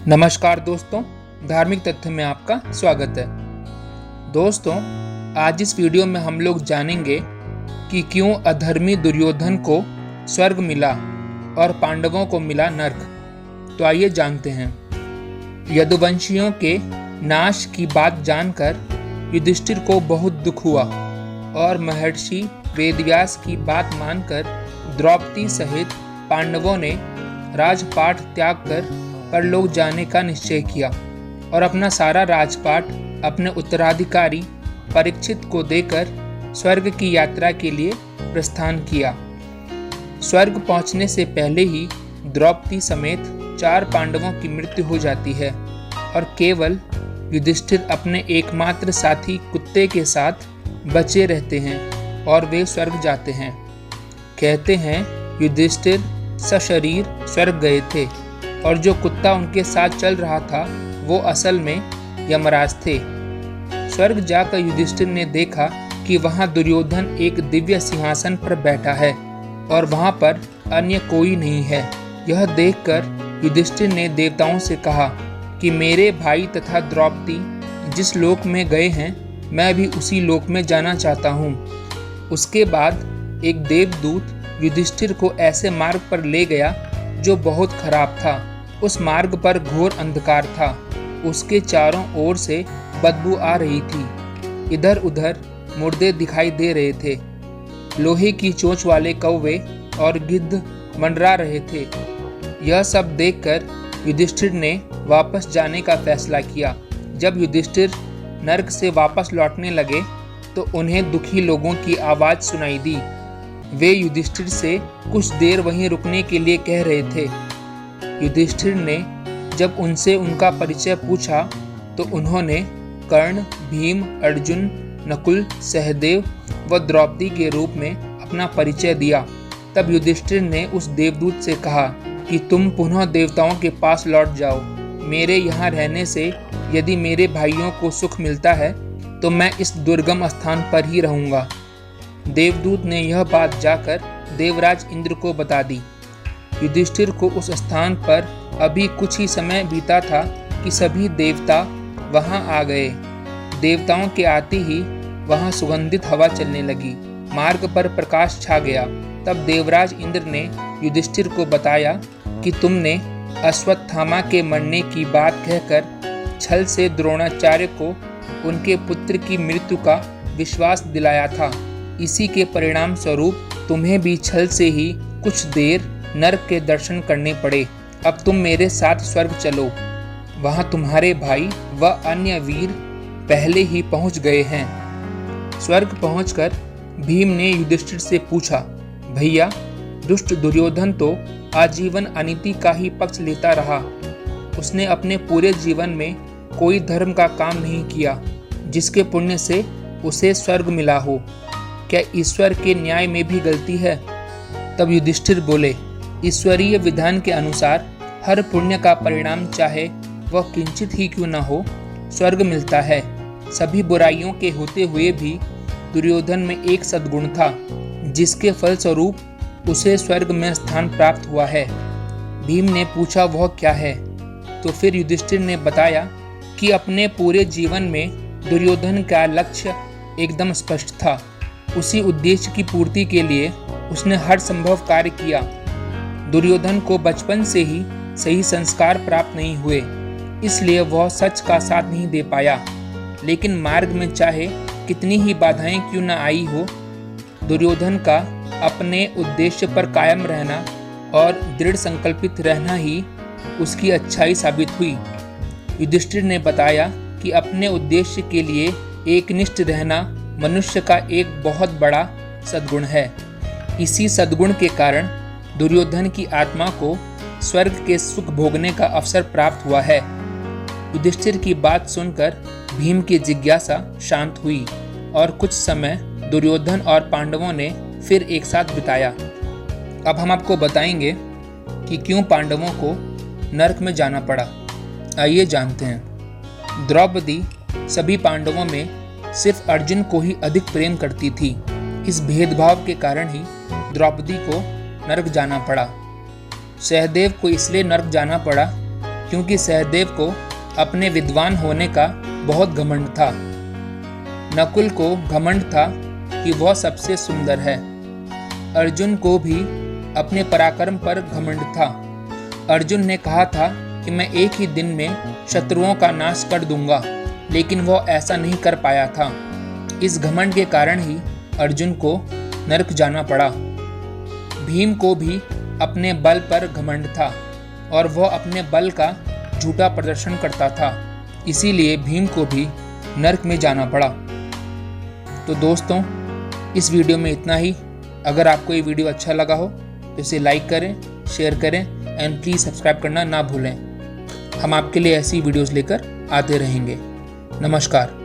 नमस्कार दोस्तों, धार्मिक तथ्य में आपका स्वागत है। दोस्तों, आज इस वीडियो में हम लोग जानेंगे कि क्यों अधर्मी दुर्योधन को स्वर्ग मिला और पांडवों को मिला नर्क। तो आइए जानते हैं। यदुवंशियों के नाश की बात जानकर युधिष्ठिर को बहुत दुख हुआ और महर्षि वेदव्यास की बात मानकर द्रौपदी सहित पांडवों ने राजपाट त्याग कर परलोक जाने का निश्चय किया और अपना सारा राजपाट अपने उत्तराधिकारी परीक्षित को देकर स्वर्ग की यात्रा के लिए प्रस्थान किया। स्वर्ग पहुंचने से पहले ही द्रौपदी समेत 4 पांडवों की मृत्यु हो जाती है और केवल युधिष्ठिर अपने एकमात्र साथी कुत्ते के साथ बचे रहते हैं और वे स्वर्ग जाते हैं। कहते हैं युधिष्ठिर सशरीर स्वर्ग गए थे और जो कुत्ता उनके साथ चल रहा था वो असल में यमराज थे। स्वर्ग जाकर युधिष्ठिर ने देखा कि वहां दुर्योधन एक दिव्य सिंहासन पर बैठा है और वहां पर अन्य कोई नहीं है। यह देखकर युधिष्ठिर ने देवताओं से कहा कि मेरे भाई तथा द्रौपदी जिस लोक में गए हैं मैं भी उसी लोक में जाना चाहता हूँ। उसके बाद एक देवदूत युधिष्ठिर को ऐसे मार्ग पर ले गया जो बहुत खराब था। उस मार्ग पर घोर अंधकार था। उसके चारों ओर से बदबू आ रही थी। इधर उधर मुर्दे दिखाई दे रहे थे। लोहे की चोंच वाले कौवे और गिद्ध मंडरा रहे थे। यह सब देखकर युधिष्ठिर ने वापस जाने का फैसला किया। जब युधिष्ठिर नर्क से वापस लौटने लगे तो उन्हें दुखी लोगों की आवाज सुनाई दी। वे युधिष्ठिर से कुछ देर वहीं रुकने के लिए कह रहे थे। युधिष्ठिर ने जब उनसे उनका परिचय पूछा तो उन्होंने कर्ण, भीम, अर्जुन, नकुल, सहदेव व द्रौपदी के रूप में अपना परिचय दिया। तब युधिष्ठिर ने उस देवदूत से कहा कि तुम पुनः देवताओं के पास लौट जाओ। मेरे यहाँ रहने से यदि मेरे भाइयों को सुख मिलता है तो मैं इस दुर्गम स्थान पर ही रहूँगा। देवदूत ने यह बात जाकर देवराज इंद्र को बता दी। युधिष्ठिर को उस स्थान पर अभी कुछ ही समय बीता था कि सभी देवता वहां आ गए। देवताओं के आते ही वहां सुगंधित हवा चलने लगी। मार्ग पर प्रकाश छा गया। तब देवराज इंद्र ने युधिष्ठिर को बताया कि तुमने अश्वत्थामा के मरने की बात कहकर छल से द्रोणाचार्य को उनके पुत्र की मृत्यु का विश्वास दिलाया था। इसी के परिणाम स्वरूप तुम्हें भी छल से ही कुछ देर नर्क के दर्शन करने पड़े। अब तुम मेरे साथ स्वर्ग चलो। वहां तुम्हारे भाई व अन्य वीर पहले ही पहुंच गए हैं। स्वर्ग पहुंचकर भीम ने युधिष्ठिर से पूछा, भैया, दुष्ट दुर्योधन तो आजीवन अनीति का ही पक्ष लेता रहा। उसने अपने पूरे जीवन में कोई धर्म का काम नहीं किया जिसके पुण्य से उसे स्वर्ग मिला हो। क्या ईश्वर के न्याय में भी गलती है? तब युधिष्ठिर बोले, ईश्वरीय विधान के अनुसार हर पुण्य का परिणाम चाहे वह किंचित ही क्यों न हो, स्वर्ग मिलता है। सभी बुराइयों के होते हुए भी दुर्योधन में एक सद्गुण था जिसके फलस्वरूप उसे स्वर्ग में स्थान प्राप्त हुआ है। भीम ने पूछा, वह क्या है? तो फिर युधिष्ठिर ने बताया कि अपने पूरे जीवन में दुर्योधन का लक्ष्य एकदम स्पष्ट था। उसी उद्देश्य की पूर्ति के लिए उसने हर संभव कार्य किया। दुर्योधन को बचपन से ही सही संस्कार प्राप्त नहीं हुए, इसलिए वह सच का साथ नहीं दे पाया। लेकिन मार्ग में चाहे कितनी ही बाधाएं क्यों न आई हो, दुर्योधन का अपने उद्देश्य पर कायम रहना और दृढ़ संकल्पित रहना ही उसकी अच्छाई साबित हुई। युधिष्ठिर ने बताया कि अपने उद्देश्य के लिए एकनिष्ठ रहना मनुष्य का एक बहुत बड़ा सद्गुण है। इसी सद्गुण के कारण दुर्योधन की आत्मा को स्वर्ग के सुख भोगने का अवसर प्राप्त हुआ है। युधिष्ठिर की बात सुनकर भीम की जिज्ञासा शांत हुई और कुछ समय दुर्योधन और पांडवों ने फिर एक साथ बिताया। अब हम आपको बताएंगे कि क्यों पांडवों को नर्क में जाना पड़ा। आइए जानते हैं। द्रौपदी सभी पांडवों में सिर्फ अर्जुन को ही अधिक प्रेम करती थी। इस भेदभाव के कारण ही द्रौपदी को नर्क जाना पड़ा। सहदेव को इसलिए नर्क जाना पड़ा क्योंकि सहदेव को अपने विद्वान होने का बहुत घमंड था। नकुल को घमंड था कि वह सबसे सुंदर है। अर्जुन को भी अपने पराक्रम पर घमंड था। अर्जुन ने कहा था कि मैं एक ही दिन में शत्रुओं का नाश कर दूंगा, लेकिन वह ऐसा नहीं कर पाया था। इस घमंड के कारण ही अर्जुन को नरक जाना पड़ा। भीम को भी अपने बल पर घमंड था और वह अपने बल का झूठा प्रदर्शन करता था, इसीलिए भीम को भी नरक में जाना पड़ा। तो दोस्तों, इस वीडियो में इतना ही। अगर आपको ये वीडियो अच्छा लगा हो तो इसे लाइक करें, शेयर करें एंड प्लीज़ सब्सक्राइब करना ना भूलें। हम आपके लिए ऐसी वीडियोस लेकर आते रहेंगे। नमस्कार।